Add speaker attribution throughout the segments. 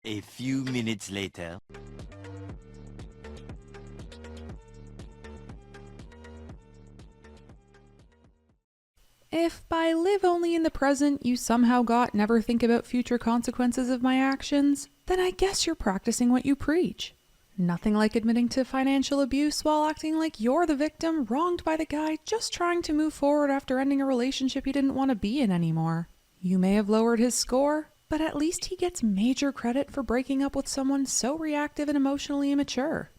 Speaker 1: A few minutes later.
Speaker 2: If by live only in the present you somehow got never think about future consequences of my actions, then I guess you're practicing what you preach. Nothing like admitting to financial abuse while acting like you're the victim wronged by the guy just trying to move forward after ending a relationship he didn't want to be in anymore. You may have lowered his score, but at least he gets major credit for breaking up with someone so reactive and emotionally immature.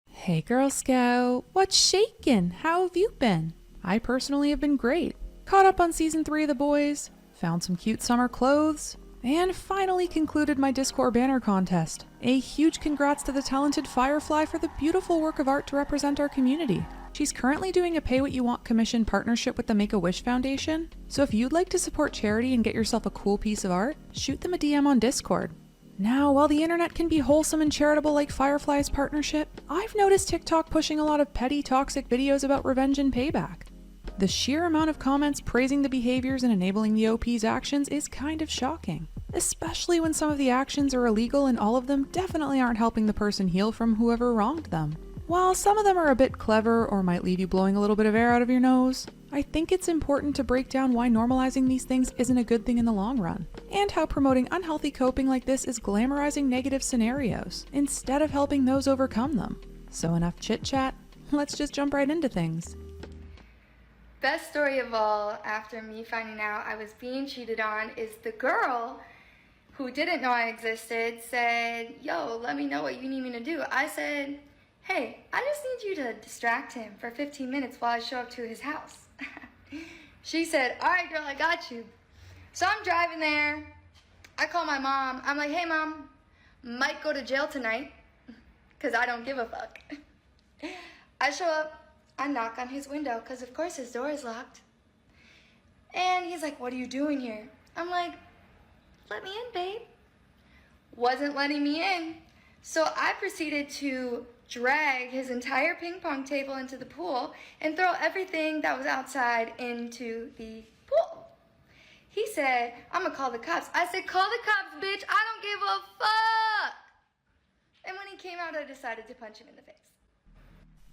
Speaker 2: Hey Girl Scout, what's shakin'? How have you been? I personally have been great. Caught up on season 3 of The Boys, found some cute summer clothes, and finally concluded my Discord banner contest. A huge congrats to the talented Firefly for the beautiful work of art to represent our community. She's currently doing a Pay What You Want commission partnership with the Make-A-Wish Foundation, so if you'd like to support charity and get yourself a cool piece of art, shoot them a DM on Discord. Now, while the internet can be wholesome and charitable like Firefly's partnership, I've noticed TikTok pushing a lot of petty, toxic videos about revenge and payback. The sheer amount of comments praising the behaviors and enabling the OP's actions is kind of shocking, especially when some of the actions are illegal and all of them definitely aren't helping the person heal from whoever wronged them. While some of them are a bit clever or might leave you blowing a little bit of air out of your nose, I think it's important to break down why normalizing these things isn't a good thing in the long run, and how promoting unhealthy coping like this is glamorizing negative scenarios, instead of helping those overcome them. So enough chit-chat, let's just jump right into things.
Speaker 3: Best story of all, after me finding out I was being cheated on, is the girl who didn't know I existed said, "Yo, let me know what you need me to do." I said, "Hey, I just need you to distract him for 15 minutes while I show up to his house." She said, "All right, girl, I got you." So I'm driving there. I call my mom. I'm like, "Hey, Mom, might go to jail tonight," because I don't give a fuck. I show up. I knock on his window because, of course, his door is locked. And he's like, "What are you doing here?" I'm like, "Let me in, babe." Wasn't letting me in. So I proceeded to drag his entire ping pong table into the pool and throw everything that was outside into the pool. He said, "I'm gonna call the cops." I said, "Call the cops, bitch. I don't give a fuck." And when he came out, I decided to punch him in the face.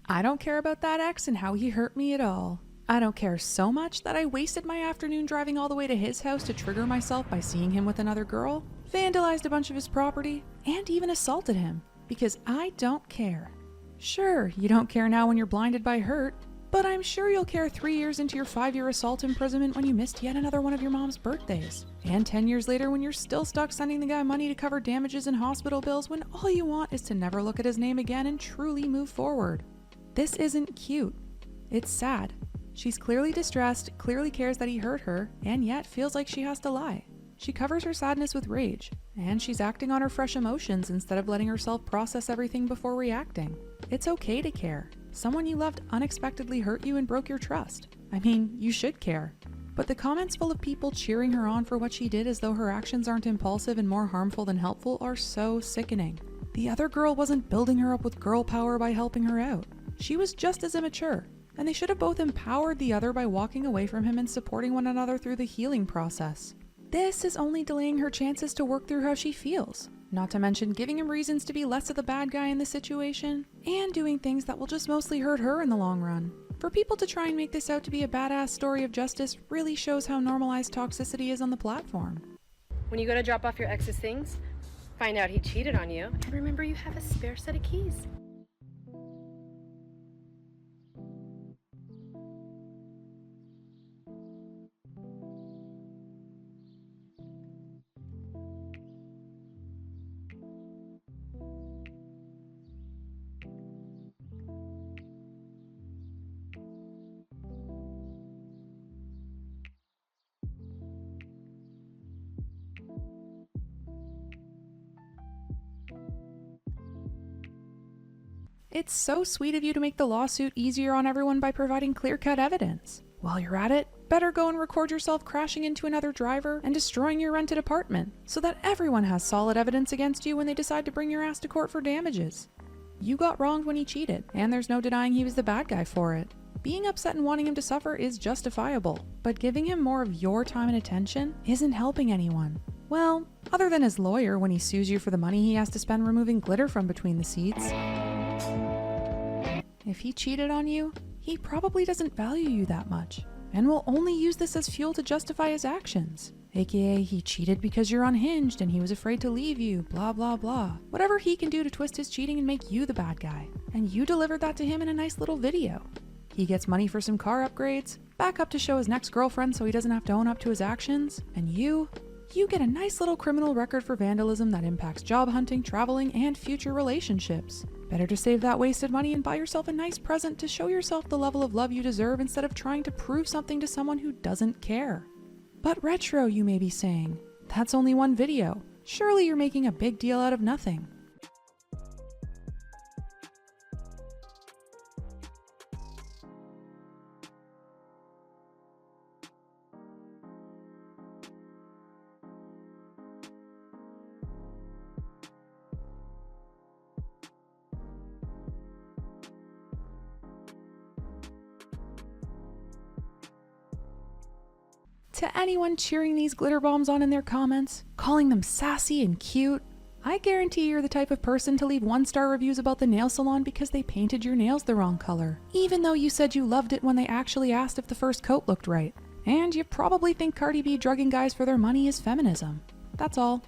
Speaker 2: I don't care about that ex and how he hurt me at all. I don't care so much that I wasted my afternoon driving all the way to his house to trigger myself by seeing him with another girl, vandalized a bunch of his property, and even assaulted him, because I don't care. Sure, you don't care now when you're blinded by hurt, but I'm sure you'll care 3 years into your 5-year assault imprisonment when you missed yet another one of your mom's birthdays, and 10 years later when you're still stuck sending the guy money to cover damages and hospital bills when all you want is to never look at his name again and truly move forward. This isn't cute. It's sad. She's clearly distressed, clearly cares that he hurt her, and yet feels like she has to lie. She covers her sadness with rage, and she's acting on her fresh emotions instead of letting herself process everything before reacting. It's okay to care. Someone you loved unexpectedly hurt you and broke your trust. I mean, you should care. But the comments full of people cheering her on for what she did as though her actions aren't impulsive and more harmful than helpful are so sickening. The other girl wasn't building her up with girl power by helping her out. She was just as immature, and they should have both empowered the other by walking away from him and supporting one another through the healing process. This is only delaying her chances to work through how she feels, not to mention giving him reasons to be less of the bad guy in the situation, and doing things that will just mostly hurt her in the long run. For people to try and make this out to be a badass story of justice really shows how normalized toxicity is on the platform.
Speaker 4: When you go to drop off your ex's things, find out he cheated on you, and remember you have a spare set of keys.
Speaker 2: It's so sweet of you to make the lawsuit easier on everyone by providing clear-cut evidence. While you're at it, better go and record yourself crashing into another driver and destroying your rented apartment, so that everyone has solid evidence against you when they decide to bring your ass to court for damages. You got wronged when he cheated, and there's no denying he was the bad guy for it. Being upset and wanting him to suffer is justifiable, but giving him more of your time and attention isn't helping anyone. Well, other than his lawyer when he sues you for the money he has to spend removing glitter from between the seats. If he cheated on you, he probably doesn't value you that much, and will only use this as fuel to justify his actions. AKA, he cheated because you're unhinged and he was afraid to leave you, blah blah blah. Whatever he can do to twist his cheating and make you the bad guy. And you delivered that to him in a nice little video. He gets money for some car upgrades, backup to show his next girlfriend so he doesn't have to own up to his actions, and you get a nice little criminal record for vandalism that impacts job hunting, traveling, and future relationships. Better to save that wasted money and buy yourself a nice present to show yourself the level of love you deserve instead of trying to prove something to someone who doesn't care. But retro, you may be saying. That's only one video. Surely you're making a big deal out of nothing. To anyone cheering these glitter bombs on in their comments, calling them sassy and cute, I guarantee you're the type of person to leave 1-star reviews about the nail salon because they painted your nails the wrong color, even though you said you loved it when they actually asked if the first coat looked right. And you probably think Cardi B drugging guys for their money is feminism. That's all.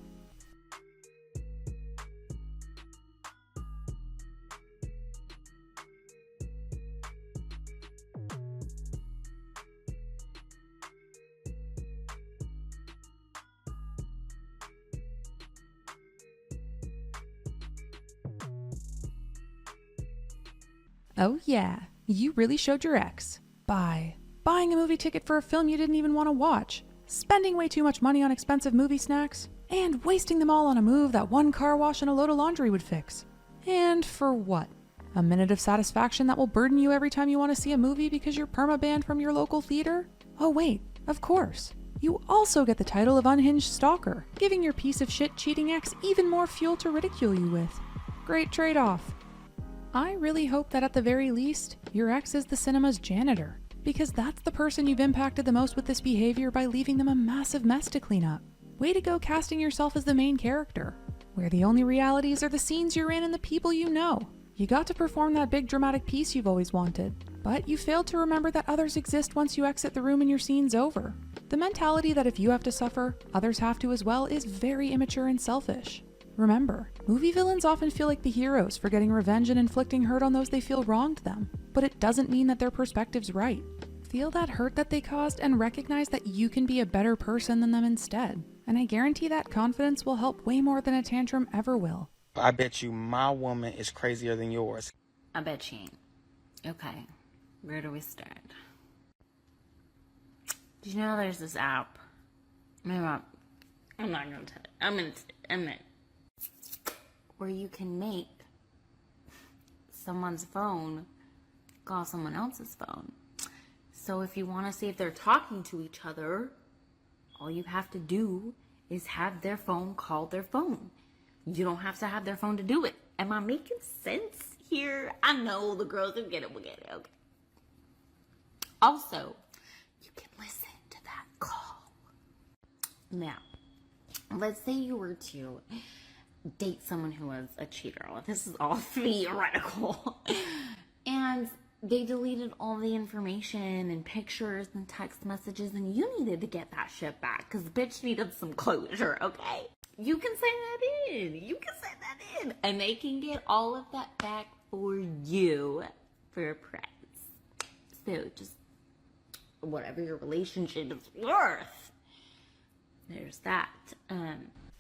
Speaker 2: Oh yeah, you really showed your ex. By buying a movie ticket for a film you didn't even want to watch, spending way too much money on expensive movie snacks, and wasting them all on a move that one car wash and a load of laundry would fix. And for what? A minute of satisfaction that will burden you every time you want to see a movie because you're perma-banned from your local theater? Oh wait, of course. You also get the title of unhinged stalker, giving your piece of shit cheating ex even more fuel to ridicule you with. Great trade-off. I really hope that at the very least, your ex is the cinema's janitor, because that's the person you've impacted the most with this behavior by leaving them a massive mess to clean up. Way to go casting yourself as the main character, where the only realities are the scenes you're in and the people you know. You got to perform that big dramatic piece you've always wanted, but you failed to remember that others exist once you exit the room and your scene's over. The mentality that if you have to suffer, others have to as well is very immature and selfish. Remember, movie villains often feel like the heroes for getting revenge and inflicting hurt on those they feel wronged them, but it doesn't mean that their perspective's right. Feel that hurt that they caused and recognize that you can be a better person than them instead. And I guarantee that confidence will help way more than a tantrum ever will.
Speaker 5: I bet you my woman is crazier than yours.
Speaker 6: I bet she ain't. Okay, where do we start? Did you know there's this app? I'm not gonna tell it. I'm gonna where you can make someone's phone call someone else's phone. So if you want to see if they're talking to each other, all you have to do is have their phone call their phone. You don't have to have their phone to do it. Am I making sense here? I know the girls will get it, okay. Also, you can listen to that call. Now, let's say you were to date someone who was a cheater. This is all theoretical. And they deleted all the information and pictures and text messages, and you needed to get that shit back because bitch needed some closure, okay? You can send that in. And they can get all of that back for you for a price. So just whatever your relationship is worth. There's that.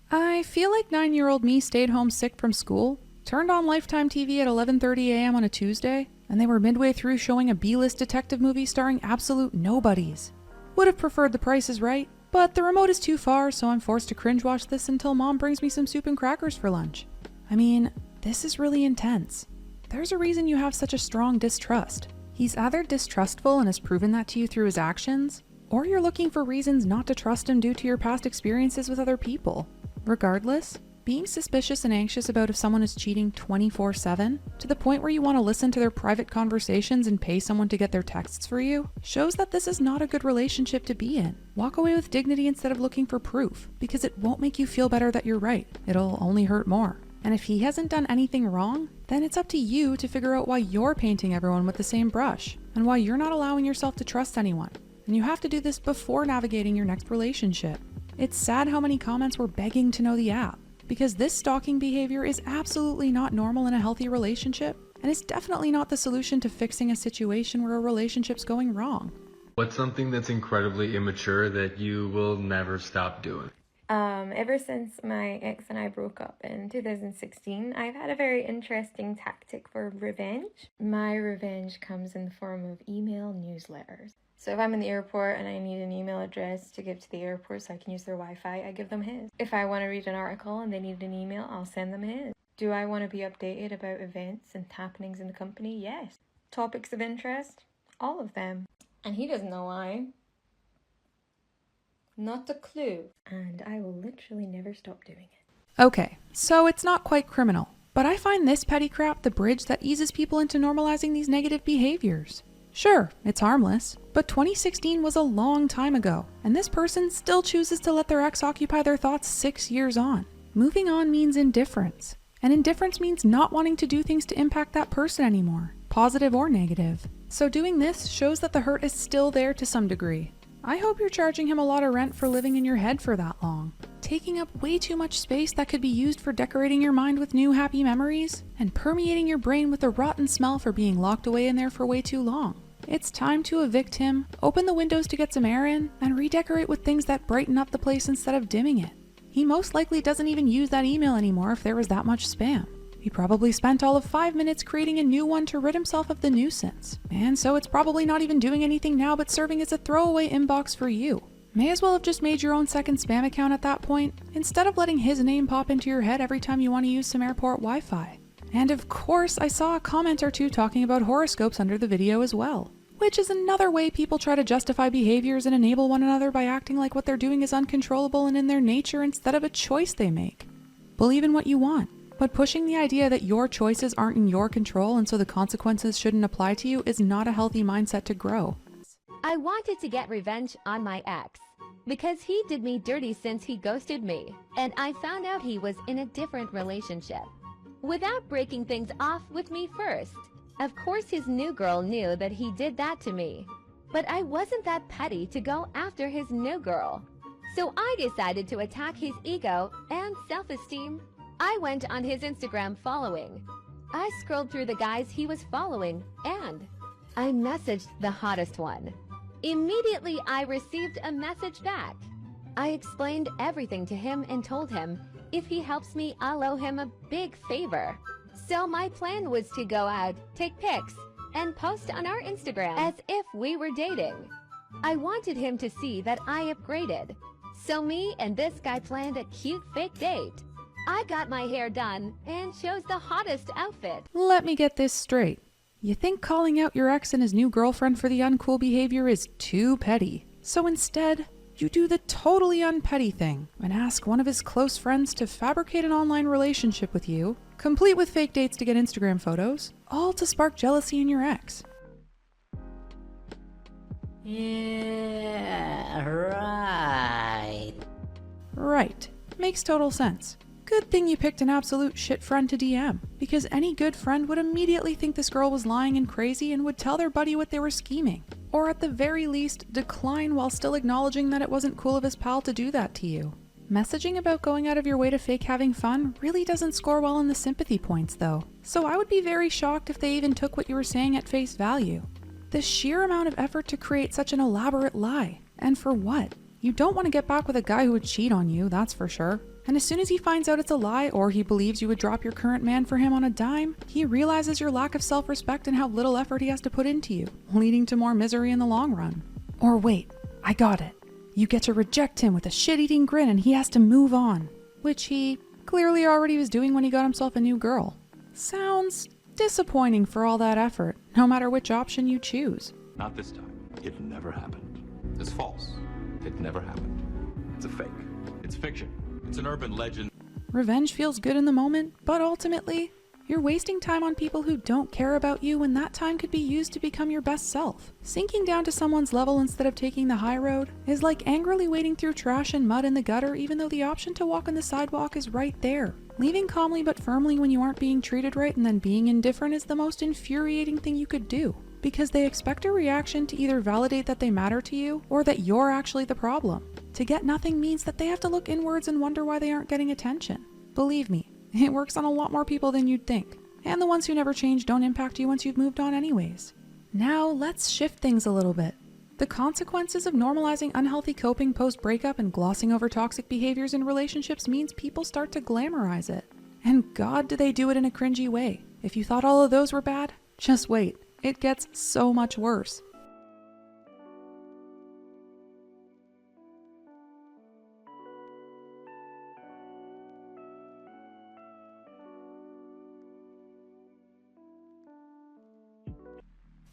Speaker 2: I feel like 9-year-old me stayed home sick from school, turned on Lifetime TV at 11:30 a.m. on a Tuesday, and they were midway through showing a B-list detective movie starring absolute nobodies. Would have preferred The Price is Right, but the remote is too far, so I'm forced to cringe watch this until mom brings me some soup and crackers for lunch. I mean, this is really intense. There's a reason you have such a strong distrust. He's either distrustful and has proven that to you through his actions, or you're looking for reasons not to trust him due to your past experiences with other people. Regardless, Being suspicious and anxious about if someone is cheating 24/7, to the point where you want to listen to their private conversations and pay someone to get their texts for you, shows that this is not a good relationship to be in. Walk away with dignity instead of looking for proof, because it won't make you feel better that you're right. It'll only hurt more. And if he hasn't done anything wrong, then it's up to you to figure out why you're painting everyone with the same brush, and why you're not allowing yourself to trust anyone. And you have to do this before navigating your next relationship. It's sad how many comments were begging to know the app, because this stalking behavior is absolutely not normal in a healthy relationship, and it's definitely not the solution to fixing a situation where a relationship's going wrong.
Speaker 7: What's something that's incredibly immature that you will never stop doing?
Speaker 8: Ever since my ex and I broke up in 2016, I've had a very interesting tactic for revenge. My revenge comes in the form of email newsletters. So if I'm in the airport and I need an email address to give to the airport so I can use their Wi-Fi, I give them his. If I want to read an article and they need an email, I'll send them his. Do I want to be updated about events and happenings in the company? Yes. Topics of interest? All of them. And he doesn't know why. Not a clue. And I will literally never stop doing it.
Speaker 2: Okay, so it's not quite criminal, but I find this petty crap the bridge that eases people into normalizing these negative behaviors. Sure, it's harmless, but 2016 was a long time ago, and this person still chooses to let their ex occupy their thoughts 6 years on. Moving on means indifference, and indifference means not wanting to do things to impact that person anymore, positive or negative. So doing this shows that the hurt is still there to some degree. I hope you're charging him a lot of rent for living in your head for that long, taking up way too much space that could be used for decorating your mind with new happy memories, and permeating your brain with a rotten smell for being locked away in there for way too long. It's time to evict him, open the windows to get some air in, and redecorate with things that brighten up the place instead of dimming it. He most likely doesn't even use that email anymore if there was that much spam. He probably spent all of 5 minutes creating a new one to rid himself of the nuisance. And so it's probably not even doing anything now but serving as a throwaway inbox for you. May as well have just made your own second spam account at that point, instead of letting his name pop into your head every time you want to use some airport Wi-Fi. And of course, I saw a comment or two talking about horoscopes under the video as well, which is another way people try to justify behaviors and enable one another by acting like what they're doing is uncontrollable and in their nature instead of a choice they make. Believe in what you want, but pushing the idea that your choices aren't in your control and so the consequences shouldn't apply to you is not a healthy mindset to grow.
Speaker 9: I wanted to get revenge on my ex because he did me dirty since he ghosted me, and I found out he was in a different relationship without breaking things off with me first. Of course his new girl knew that he did that to me, but I wasn't that petty to go after his new girl. So I decided to attack his ego and self-esteem. I went on his Instagram following. I scrolled through the guys he was following, and I messaged the hottest one. Immediately I received a message back. I explained everything to him and told him if he helps me, I'll owe him a big favor. So my plan was to go out, take pics, and post on our Instagram as if we were dating. I wanted him to see that I upgraded. So me and this guy planned a cute fake date. I got my hair done and chose the hottest outfit.
Speaker 2: Let me get this straight. You think calling out your ex and his new girlfriend for the uncool behavior is too petty. So instead, you do the totally unpetty thing and ask one of his close friends to fabricate an online relationship with you, complete with fake dates to get Instagram photos, all to spark jealousy in your ex.
Speaker 6: Yeah, right.
Speaker 2: Right. Makes total sense. Good thing you picked an absolute shit friend to DM, because any good friend would immediately think this girl was lying and crazy and would tell their buddy what they were scheming. Or at the very least, decline while still acknowledging that it wasn't cool of his pal to do that to you. Messaging about going out of your way to fake having fun really doesn't score well in the sympathy points though, so I would be very shocked if they even took what you were saying at face value. The sheer amount of effort to create such an elaborate lie. And for what? You don't want to get back with a guy who would cheat on you, that's for sure. And as soon as he finds out it's a lie, or he believes you would drop your current man for him on a dime, he realizes your lack of self-respect and how little effort he has to put into you, leading to more misery in the long run. Or wait, I got it. You get to reject him with a shit-eating grin and he has to move on, which he clearly already was doing when he got himself a new girl. Sounds disappointing for all that effort, no matter which option you choose.
Speaker 10: Not this time. It never happened. It's false. It never happened. It's a fake. It's fiction. It's an urban legend.
Speaker 2: Revenge feels good in the moment, but ultimately, you're wasting time on people who don't care about you when that time could be used to become your best self. Sinking down to someone's level instead of taking the high road is like angrily wading through trash and mud in the gutter even though the option to walk on the sidewalk is right there. Leaving calmly but firmly when you aren't being treated right and then being indifferent is the most infuriating thing you could do, because they expect a reaction to either validate that they matter to you or that you're actually the problem. To get nothing means that they have to look inwards and wonder why they aren't getting attention. Believe me, it works on a lot more people than you'd think. And the ones who never change don't impact you once you've moved on anyways. Now, let's shift things a little bit. The consequences of normalizing unhealthy coping post-breakup and glossing over toxic behaviors in relationships means people start to glamorize it. And God, do they do it in a cringy way. If you thought all of those were bad, just wait. It gets so much worse.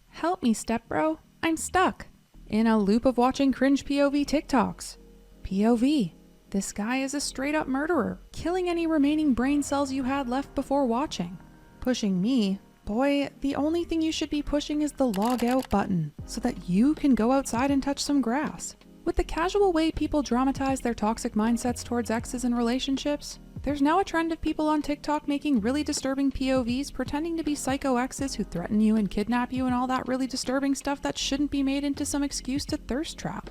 Speaker 2: Help me, stepbro. I'm stuck in a loop of watching cringe POV TikToks. POV. This guy is a straight up murderer, killing any remaining brain cells you had left before watching. Pushing me. Boy, the only thing you should be pushing is the log out button so that you can go outside and touch some grass. With the casual way people dramatize their toxic mindsets towards exes and relationships, there's now a trend of people on TikTok making really disturbing POVs pretending to be psycho exes who threaten you and kidnap you and all that really disturbing stuff that shouldn't be made into some excuse to thirst trap.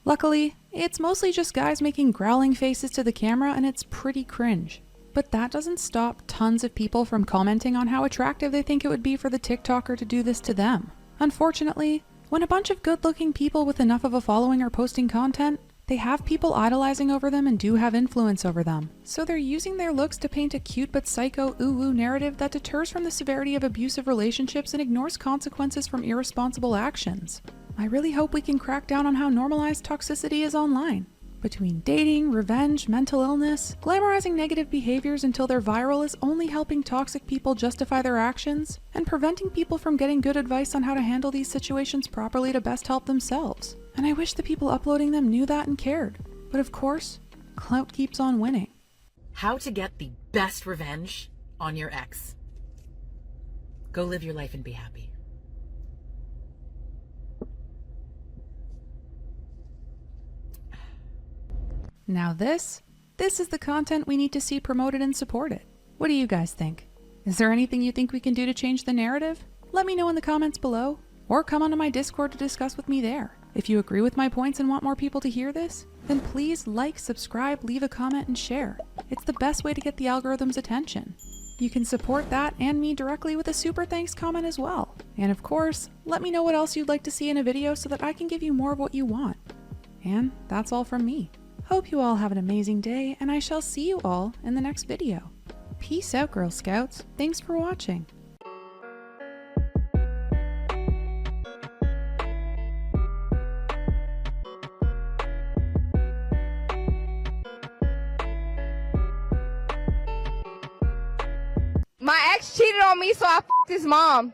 Speaker 2: Luckily, it's mostly just guys making growling faces to the camera and it's pretty cringe. But that doesn't stop tons of people from commenting on how attractive they think it would be for the TikToker to do this to them. Unfortunately, when a bunch of good-looking people with enough of a following are posting content, they have people idolizing over them and do have influence over them. So they're using their looks to paint a cute but psycho ooh-woo narrative that deters from the severity of abusive relationships and ignores consequences from irresponsible actions. I really hope we can crack down on how normalized toxicity is online. Between dating, revenge, mental illness, glamorizing negative behaviors until they're viral is only helping toxic people justify their actions and preventing people from getting good advice on how to handle these situations properly to best help themselves. And I wish the people uploading them knew that and cared. But of course, clout keeps on winning.
Speaker 11: How to get the best revenge on your ex. Go live your life and be happy.
Speaker 2: Now this is the content we need to see promoted and supported. What do you guys think? Is there anything you think we can do to change the narrative? Let me know in the comments below, or come onto my Discord to discuss with me there. If you agree with my points and want more people to hear this, then please like, subscribe, leave a comment, and share. It's the best way to get the algorithm's attention. You can support that and me directly with a super thanks comment as well. And of course, let me know what else you'd like to see in a video so that I can give you more of what you want. And that's all from me. Hope you all have an amazing day, and I shall see you all in the next video. Peace out, Girl Scouts. Thanks for watching.
Speaker 12: My ex cheated on me, so I f***ed his mom.